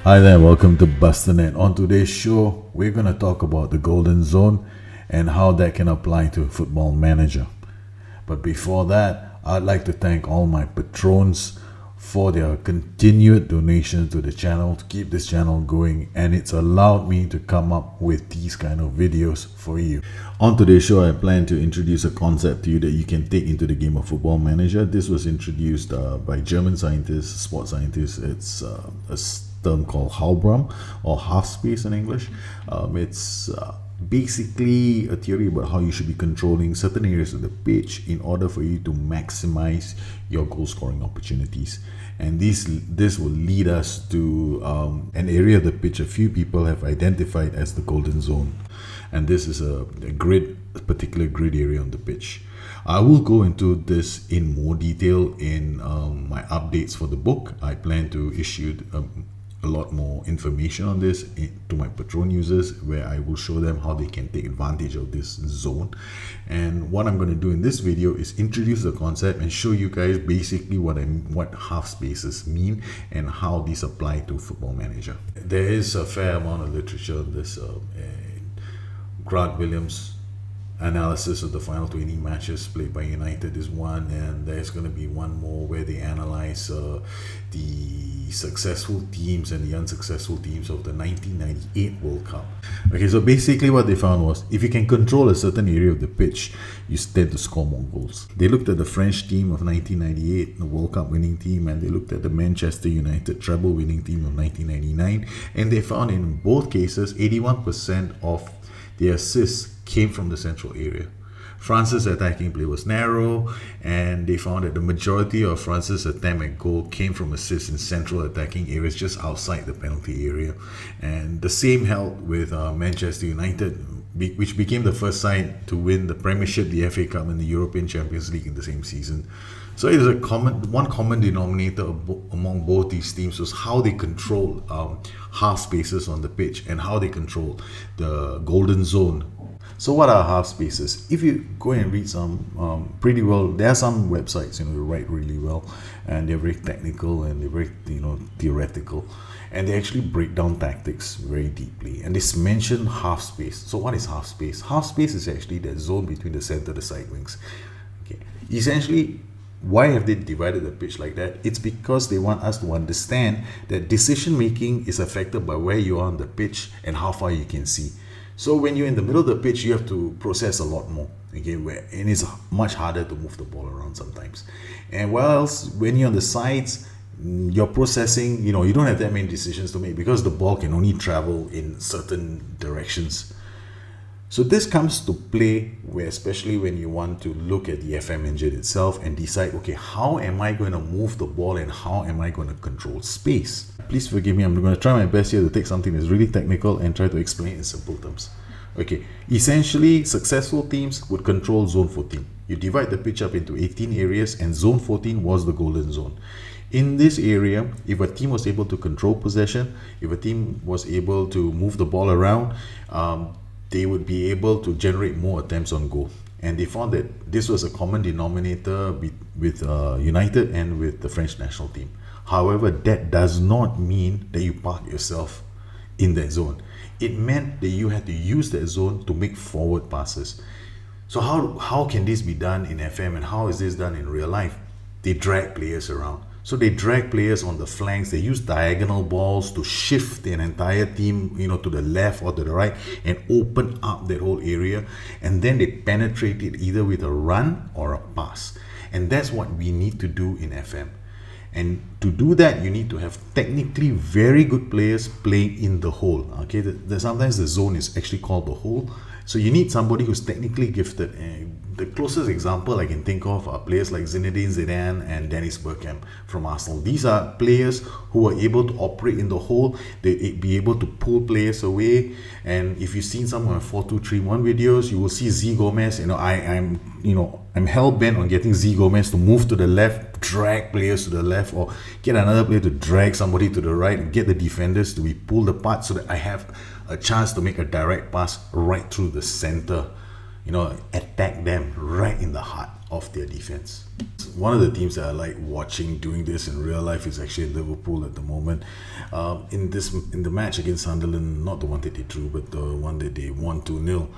Hi there, welcome to Bustthenet. On today's show, we're going to talk about the golden zone and how that can apply to Football Manager. But before that, I'd like to thank all my patrons for their continued donations to the channel to keep this channel going, and it's allowed me to come up with these kind of videos for you. On today's show, I plan to introduce a concept to you that you can take into the game of Football Manager. This was introduced by German scientists, sports scientists. It's a term called Halbram, or half space in English. It's basically a theory about how you should be controlling certain areas of the pitch in order for you to maximize your goal scoring opportunities. And this will lead us to an area of the pitch a few people have identified as the golden zone, and this is a particular grid area on the pitch. I will go into this in more detail in my updates for the book. I plan to issue a lot more information on this to my Patron users, where I will show them how they can take advantage of this zone. And what I'm going to do in this video is introduce the concept and show you guys basically what half spaces mean and how these apply to Football Manager. There is a fair amount of literature on this. Grant Williams' analysis of the final 20 matches played by United is one, and there's going to be one more where they analyze the successful teams and the unsuccessful teams of the 1998 World Cup. Okay, so basically what they found was if you can control a certain area of the pitch, you tend to score more goals. They looked at the French team of 1998, the World Cup winning team, and they looked at the Manchester United treble winning team of 1999, and they found in both cases 81% of the assists came from the central area. France's attacking play was narrow, and they found that the majority of France's attempt at goal came from assists in central attacking areas just outside the penalty area. And the same held with Manchester United, which became the first side to win the Premiership, the FA Cup, and the European Champions League in the same season. So it is one common denominator among both these teams was how they control half spaces on the pitch and how they control the golden zone. So what are half spaces? If you go and read some pretty well, there are some websites, who write really well, and they're very technical and they're very, theoretical, and they actually break down tactics very deeply. And they mention half space. So what is half space? Half space is actually that zone between the center and the side wings. Okay, essentially, why have they divided the pitch like that? It's because they want us to understand that decision making is affected by where you are on the pitch and how far you can see. So when you're in the middle of the pitch, you have to process a lot more, okay, and it's much harder to move the ball around sometimes. And whilst when you're on the sides, you're processing, you don't have that many decisions to make because the ball can only travel in certain directions. So this comes to play especially when you want to look at the FM engine itself and decide, okay, how am I going to move the ball and how am I going to control space? Please forgive me, I'm going to try my best here to take something that's really technical and try to explain it in simple terms. Okay, essentially, successful teams would control zone 14. You divide the pitch up into 18 areas, and zone 14 was the golden zone. In this area, if a team was able to control possession, if a team was able to move the ball around, they would be able to generate more attempts on goal. And they found that this was a common denominator with United and with the French national team. However, that does not mean that you park yourself in that zone. It meant that you had to use that zone to make forward passes. So how can this be done in FM, and how is this done in real life? They drag players around. So they drag players on the flanks. They use diagonal balls to shift an entire team, to the left or to the right and open up that whole area. And then they penetrate it either with a run or a pass. And that's what we need to do in FM. And to do that, you need to have technically very good players playing in the hole. Okay, sometimes the zone is actually called the hole. So you need somebody who's technically gifted. The closest example I can think of are players like Zinedine Zidane and Dennis Bergkamp from Arsenal. These are players who are able to operate in the hole. They be able to pull players away. And if you've seen some of my 4-2-3-1 videos, you will see Z Gomez. I'm hell bent on getting Z Gomez to move to the left, drag players to the left, or get another player to drag somebody to the right, and get the defenders to be pulled apart so that I have a chance to make a direct pass right through the center. Attack them right in the heart. of their defense. One of the teams that I like watching doing this in real life is actually Liverpool at the moment. In the match against Sunderland, not the one that they drew, but the one that they won 2-0.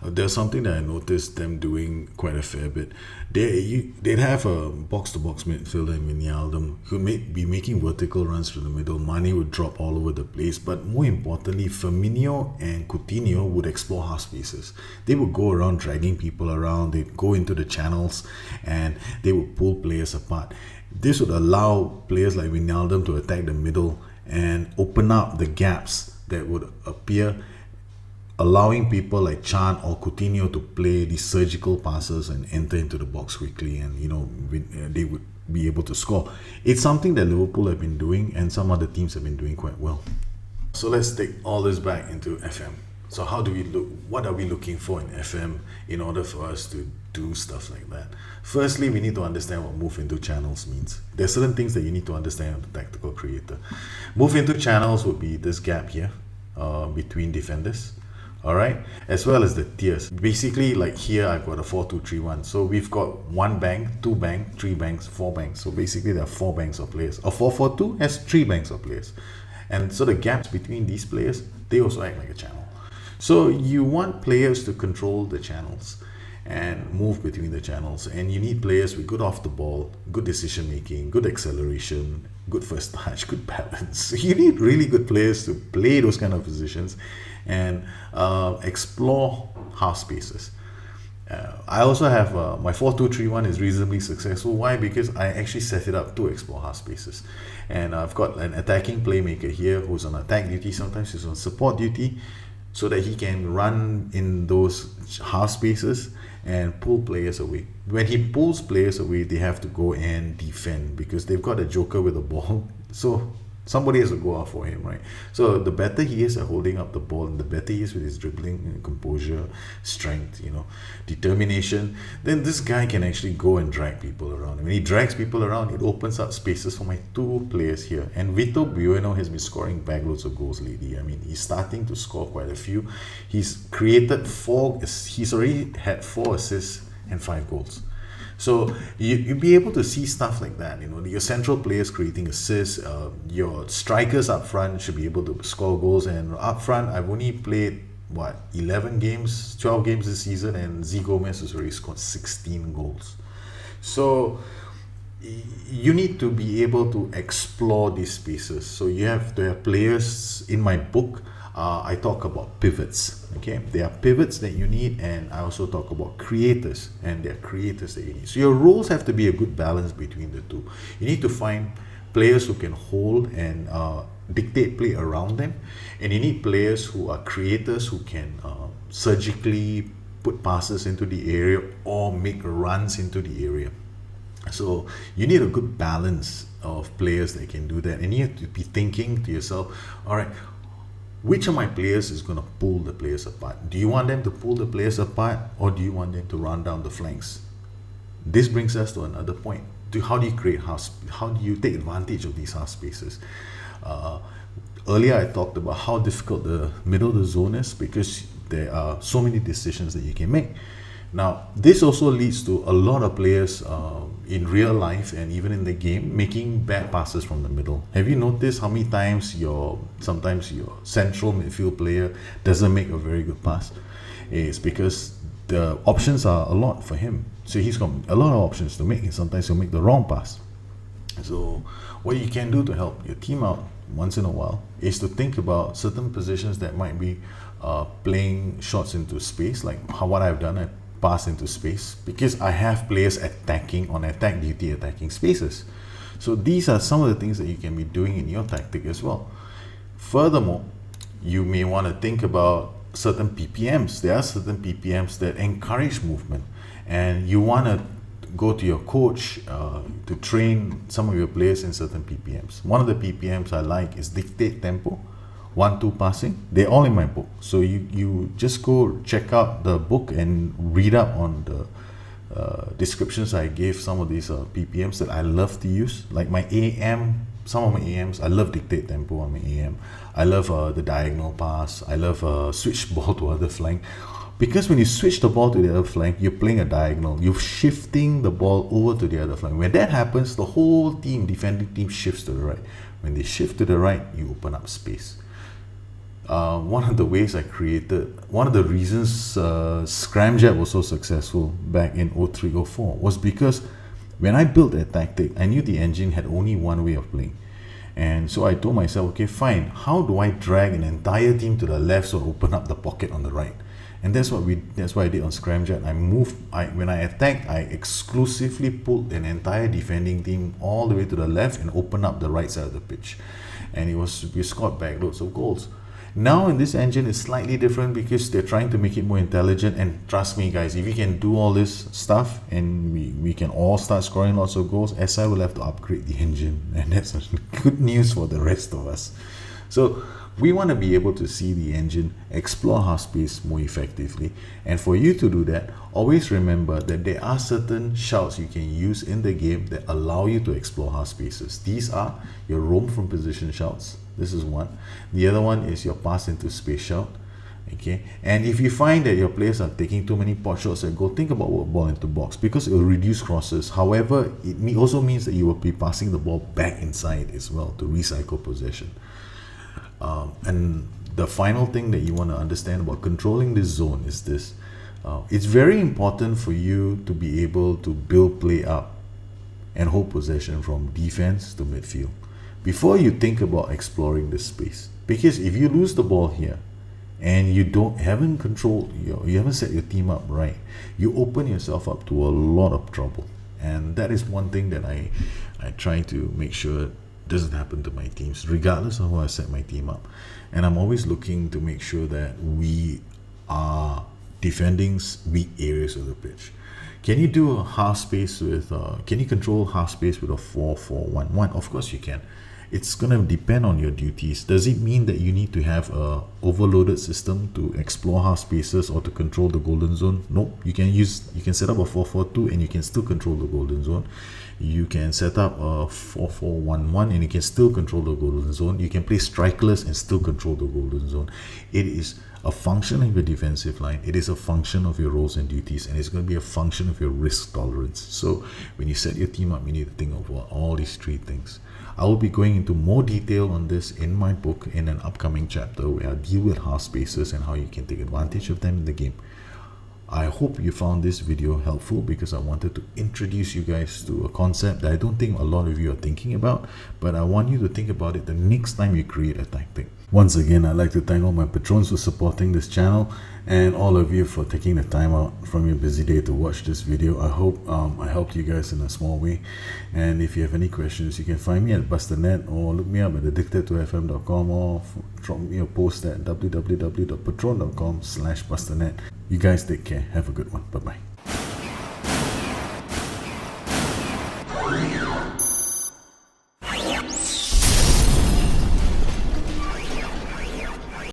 There's something that I noticed them doing quite a fair bit. They'd have a box-to-box midfielder in Wijnaldum who would be making vertical runs through the middle. Mane would drop all over the place, but more importantly, Firmino and Coutinho would explore half spaces. They would go around dragging people around. They'd go into the channels and they would pull players apart. This would allow players like Wijnaldum to attack the middle and open up the gaps that would appear, allowing people like Chan or Coutinho to play these surgical passes and enter into the box quickly, and they would be able to score. It's something that Liverpool have been doing and some other teams have been doing quite well. So let's take all this back into FM. So how do we look? What are we looking for in FM in order for us to do stuff like that? Firstly, we need to understand what move into channels means. There are certain things that you need to understand as a tactical creator. Move into channels would be this gap here between defenders. All right, as well as the tiers. Basically, like here, I've got a 4-2-3-1. So we've got 1 bank, 2 bank, 3 banks, 4 banks. So basically, there are 4 banks of players. A 4-4-2 has 3 banks of players. And so the gaps between these players, they also act like a channel. So you want players to control the channels and move between the channels. And you need players with good off the ball, good decision making, good acceleration, good first touch, good balance. So you need really good players to play those kind of positions and explore half spaces. I also have my 4-2-3-1 is reasonably successful. Why? Because I actually set it up to explore half spaces. And I've got an attacking playmaker here who's on attack duty, sometimes he's on support duty, so that he can run in those half spaces and pull players away. When he pulls players away, they have to go and defend because they've got a joker with a ball. So somebody has to go out for him, right? So the better he is at holding up the ball and the better he is with his dribbling and composure, strength, determination, then this guy can actually go and drag people around. And when he drags people around, it opens up spaces for my 2 players here. And Vitor Bueno has been scoring bagloads of goals lately. I mean, he's starting to score quite a few. He's already had 4 assists and 5 goals. So you'll be able to see stuff like that. Your central players creating assists, your strikers up front should be able to score goals. And up front, I've only played 11 games, 12 games this season, and Z Gomez has already scored 16 goals. So you need to be able to explore these spaces. So you have to have players. In my book, I talk about pivots. Okay, there are pivots that you need, and I also talk about creators, and there are creators that you need. So your roles have to be a good balance between the two. You need to find players who can hold and dictate play around them, and you need players who are creators who can surgically put passes into the area or make runs into the area. So you need a good balance of players that can do that, and you have to be thinking to yourself, all right, which of my players is going to pull the players apart? Do you want them to pull the players apart, or do you want them to run down the flanks? This brings us to another point. How do you create how do you take advantage of these half spaces? Earlier I talked about how difficult the middle of the zone is because there are so many decisions that you can make. Now, this also leads to a lot of players in real life and even in the game making bad passes from the middle. Have you noticed how many times sometimes your central midfield player doesn't make a very good pass? It's because the options are a lot for him. So he's got a lot of options to make, and sometimes he'll make the wrong pass. So what you can do to help your team out once in a while is to think about certain positions that might be playing shots into space, like what I've done. I pass into space because I have players attacking on attack duty, attacking spaces. So these are some of the things that you can be doing in your tactic as well. Furthermore, you may want to think about certain PPMs. There are certain PPMs that encourage movement, and you want to go to your coach to train some of your players in certain PPMs. One of the PPMs I like is dictate tempo, 1-2 passing. They're all in my book, so you just go check out the book and read up on the descriptions I gave some of these PPMs that I love to use, like my AM. Some of my AMs, I love dictate tempo on my AM. I love the diagonal pass. I love switch ball to other flank. because when you switch the ball to the other flank, you're playing a diagonal. You're shifting the ball over to the other flank. When that happens, the whole team, defending team, shifts to the right. When they shift to the right, you open up space. One of the ways I created, one of the reasons Scramjet was so successful back in 03-04 was because when I built that tactic, I knew the engine had only one way of playing. And so I told myself, okay, fine, how do I drag an entire team to the left so I open up the pocket on the right? And that's what I did on Scramjet. When I attacked, I exclusively pulled an entire defending team all the way to the left and opened up the right side of the pitch. And we scored backloads of goals. Now in this engine, it's slightly different because they're trying to make it more intelligent. And trust me, guys, if we can do all this stuff and we can all start scoring lots of goals, SI will have to upgrade the engine. And that's good news for the rest of us. So we want to be able to see the engine explore half space more effectively. And for you to do that, always remember that there are certain shouts you can use in the game that allow you to explore half spaces. These are your roam from position shouts. This is one. The other one is your pass into space shout. Okay, and if you find that your players are taking too many pot shots at goal, think about what ball into box, because it will reduce crosses. However, it also means that you will be passing the ball back inside as well to recycle possession. And the final thing that you want to understand about controlling this zone is this. It's very important for you to be able to build play up and hold possession from defense to midfield before you think about exploring this space. Because if you lose the ball here and you haven't set your team up right, you open yourself up to a lot of trouble. And that is one thing that I try to make sure doesn't happen to my teams, regardless of how I set my team up. And I'm always looking to make sure that we are defending weak areas of the pitch. Can you do a half space with can you control half space with a 4-4-1-1? Of course you can. It's going to depend on your duties. Does it mean that you need to have a overloaded system to explore half spaces or to control the golden zone? Nope. You can set up a 4-4-2 and you can still control the golden zone. You can set up a 4-4-1-1 and you can still control the golden zone. You can play strikerless and still control the golden zone. It is a function of your defensive line. It is a function of your roles and duties, and it's going to be a function of your risk tolerance. So when you set your team up, you need to think of all these three things. I will be going into more detail on this in my book in an upcoming chapter where I deal with half spaces and how you can take advantage of them in the game. I hope you found this video helpful because I wanted to introduce you guys to a concept that I don't think a lot of you are thinking about, but I want you to think about it the next time you create a tactic. Once again, I'd like to thank all my patrons for supporting this channel and all of you for taking the time out from your busy day to watch this video. I hope I helped you guys in a small way. And if you have any questions, you can find me at Bustthenet or look me up at addictedtofm.com or drop me a post at www.patron.com/Bustthenet. You guys take care. Have a good one. Bye-bye.